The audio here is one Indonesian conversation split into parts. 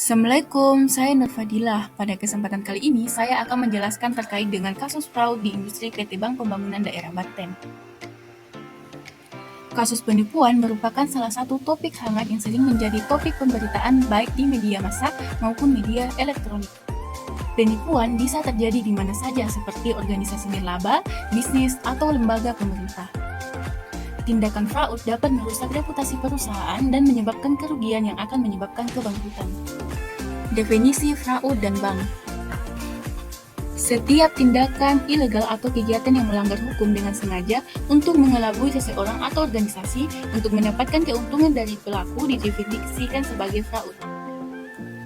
Assalamualaikum, saya Nur Fadilah. Pada kesempatan kali ini, saya akan menjelaskan terkait dengan kasus fraud di industri PT Bank Pembangunan Daerah Banten. Kasus penipuan merupakan salah satu topik hangat yang sering menjadi topik pemberitaan baik di media massa maupun media elektronik. Penipuan bisa terjadi di mana saja seperti organisasi nirlaba, bisnis, atau lembaga pemerintah. Tindakan fraud dapat merusak reputasi perusahaan dan menyebabkan kerugian yang akan menyebabkan kebangkrutan. Definisi fraud dan bank. Setiap tindakan ilegal atau kegiatan yang melanggar hukum dengan sengaja untuk mengelabui seseorang atau organisasi untuk mendapatkan keuntungan dari pelaku didefinisikan sebagai fraud.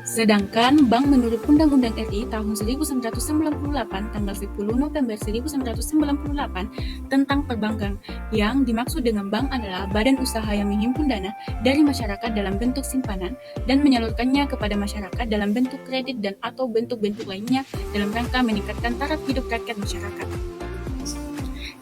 Sedangkan bank menurut Undang-Undang RI tahun 1998 tanggal 10 November 1998 tentang perbankan, yang dimaksud dengan bank adalah badan usaha yang menghimpun dana dari masyarakat dalam bentuk simpanan dan menyalurkannya kepada masyarakat dalam bentuk kredit dan atau bentuk-bentuk lainnya dalam rangka meningkatkan taraf hidup rakyat masyarakat.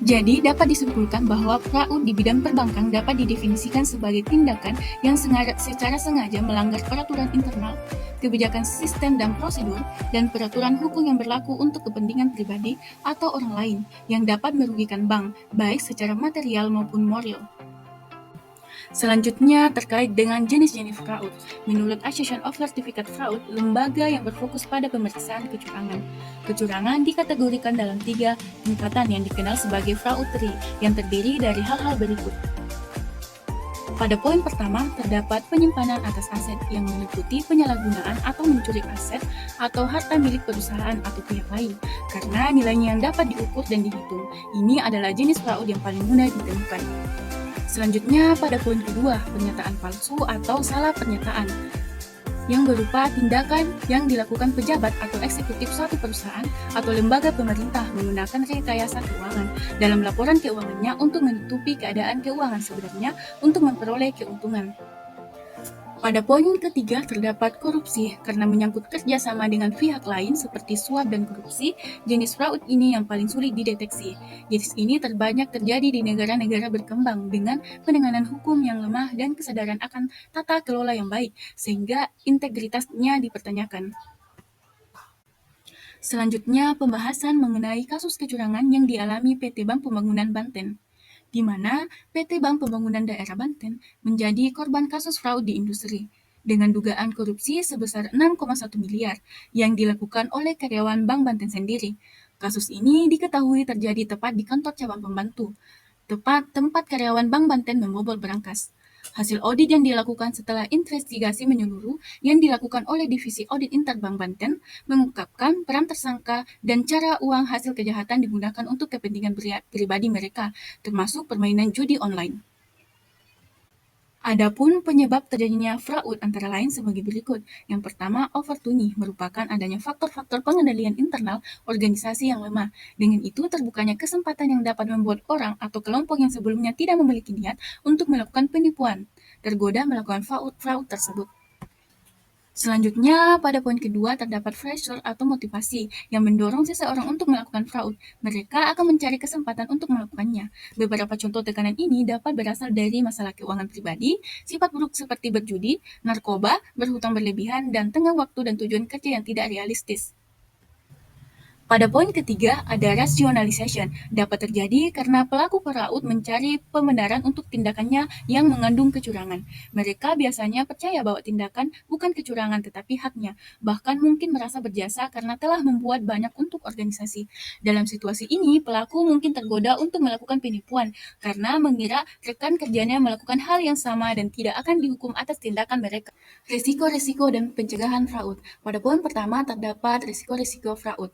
Jadi, dapat disimpulkan bahwa fraud di bidang perbankan dapat didefinisikan sebagai tindakan yang secara sengaja melanggar peraturan internal, kebijakan sistem dan prosedur, dan peraturan hukum yang berlaku untuk kepentingan pribadi atau orang lain yang dapat merugikan bank, baik secara material maupun moral. Selanjutnya, terkait dengan jenis-jenis fraud. Menurut Association of Certificate Fraud, lembaga yang berfokus pada pemeriksaan kecurangan. Kecurangan dikategorikan dalam 3 tingkatan yang dikenal sebagai fraudry, yang terdiri dari hal-hal berikut. Pada poin pertama, terdapat penyimpanan atas aset yang meliputi penyalahgunaan atau mencuri aset atau harta milik perusahaan atau pihak lain, karena nilainya yang dapat diukur dan dihitung. Ini adalah jenis fraud yang paling mudah ditemukan. Selanjutnya, pada poin kedua, pernyataan palsu atau salah pernyataan, yang berupa tindakan yang dilakukan pejabat atau eksekutif suatu perusahaan atau lembaga pemerintah menggunakan rekayasa keuangan dalam laporan keuangannya untuk menutupi keadaan keuangan sebenarnya untuk memperoleh keuntungan. Pada poin ketiga, terdapat korupsi karena menyangkut kerjasama dengan pihak lain seperti suap dan korupsi. Jenis fraud ini yang paling sulit dideteksi. Jenis ini terbanyak terjadi di negara-negara berkembang dengan penanganan hukum yang lemah dan kesadaran akan tata kelola yang baik, sehingga integritasnya dipertanyakan. Selanjutnya, pembahasan mengenai kasus kecurangan yang dialami PT Bank Pembangunan Banten, di mana PT Bank Pembangunan Daerah Banten menjadi korban kasus fraud di industri dengan dugaan korupsi sebesar 6,1 miliar yang dilakukan oleh karyawan Bank Banten sendiri. Kasus ini diketahui terjadi tepat di kantor cabang pembantu, tempat karyawan Bank Banten membobol berangkas. Hasil audit yang dilakukan setelah investigasi menyeluruh yang dilakukan oleh Divisi Audit Interbank Banten mengungkapkan peran tersangka dan cara uang hasil kejahatan digunakan untuk kepentingan pribadi mereka, termasuk permainan judi online. Adapun penyebab terjadinya fraud antara lain sebagai berikut. Yang pertama, overtuni merupakan adanya faktor-faktor pengendalian internal organisasi yang lemah. Dengan itu, terbukanya kesempatan yang dapat membuat orang atau kelompok yang sebelumnya tidak memiliki niat untuk melakukan penipuan tergoda melakukan fraud tersebut. Selanjutnya, pada poin kedua terdapat pressure atau motivasi yang mendorong seseorang untuk melakukan fraud. Mereka akan mencari kesempatan untuk melakukannya. Beberapa contoh tekanan ini dapat berasal dari masalah keuangan pribadi, sifat buruk seperti berjudi, narkoba, berhutang berlebihan, dan tengah waktu dan tujuan kerja yang tidak realistis. Pada poin ketiga, ada rationalization. Dapat terjadi karena pelaku fraud mencari pembenaran untuk tindakannya yang mengandung kecurangan. Mereka biasanya percaya bahwa tindakan bukan kecurangan tetapi haknya, bahkan mungkin merasa berjasa karena telah membuat banyak untuk organisasi. Dalam situasi ini, pelaku mungkin tergoda untuk melakukan penipuan karena mengira rekan kerjanya melakukan hal yang sama dan tidak akan dihukum atas tindakan mereka. Risiko-risiko dan pencegahan fraud. Pada poin pertama terdapat risiko-risiko fraud.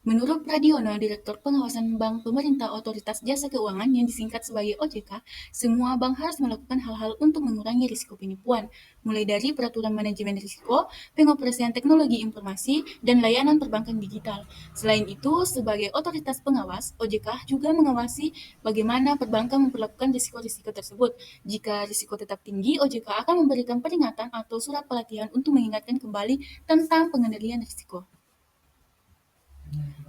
Menurut Pradiono, Direktur Pengawasan Bank Pemerintah Otoritas Jasa Keuangan yang disingkat sebagai OJK, semua bank harus melakukan hal-hal untuk mengurangi risiko penipuan, mulai dari peraturan manajemen risiko, pengoperasian teknologi informasi, dan layanan perbankan digital. Selain itu, sebagai otoritas pengawas, OJK juga mengawasi bagaimana perbankan memperlakukan risiko-risiko tersebut. Jika risiko tetap tinggi, OJK akan memberikan peringatan atau surat pelatihan untuk mengingatkan kembali tentang pengendalian risiko.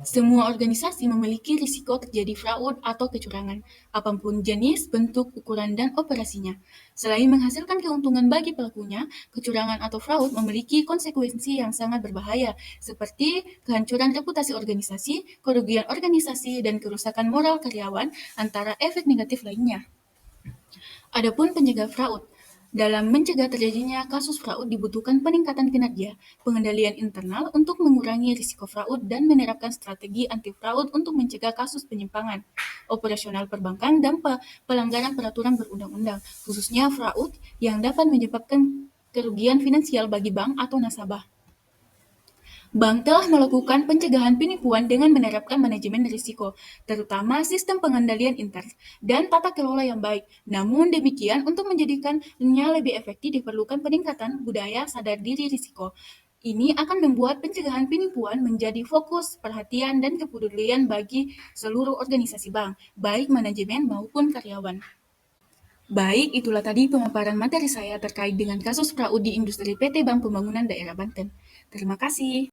Semua organisasi memiliki risiko terjadi fraud atau kecurangan, apapun jenis, bentuk, ukuran, dan operasinya. Selain menghasilkan keuntungan bagi pelakunya, kecurangan atau fraud memiliki konsekuensi yang sangat berbahaya, seperti kehancuran reputasi organisasi, kerugian organisasi, dan kerusakan moral karyawan, antara efek negatif lainnya. Adapun pencegah fraud, dalam mencegah terjadinya kasus fraud dibutuhkan peningkatan kinerja, pengendalian internal untuk mengurangi risiko fraud, dan menerapkan strategi anti fraud untuk mencegah kasus penyimpangan operasional perbankan dan pelanggaran peraturan berundang-undang, khususnya fraud yang dapat menyebabkan kerugian finansial bagi bank atau nasabah. Bank telah melakukan pencegahan penipuan dengan menerapkan manajemen risiko, terutama sistem pengendalian intern dan tata kelola yang baik. Namun demikian, untuk menjadikannya lebih efektif diperlukan peningkatan budaya sadar diri risiko. Ini akan membuat pencegahan penipuan menjadi fokus perhatian dan kepedulian bagi seluruh organisasi bank, baik manajemen maupun karyawan. Baik, itulah tadi pemaparan materi saya terkait dengan kasus fraud di industri PT Bank Pembangunan Daerah Banten. Terima kasih.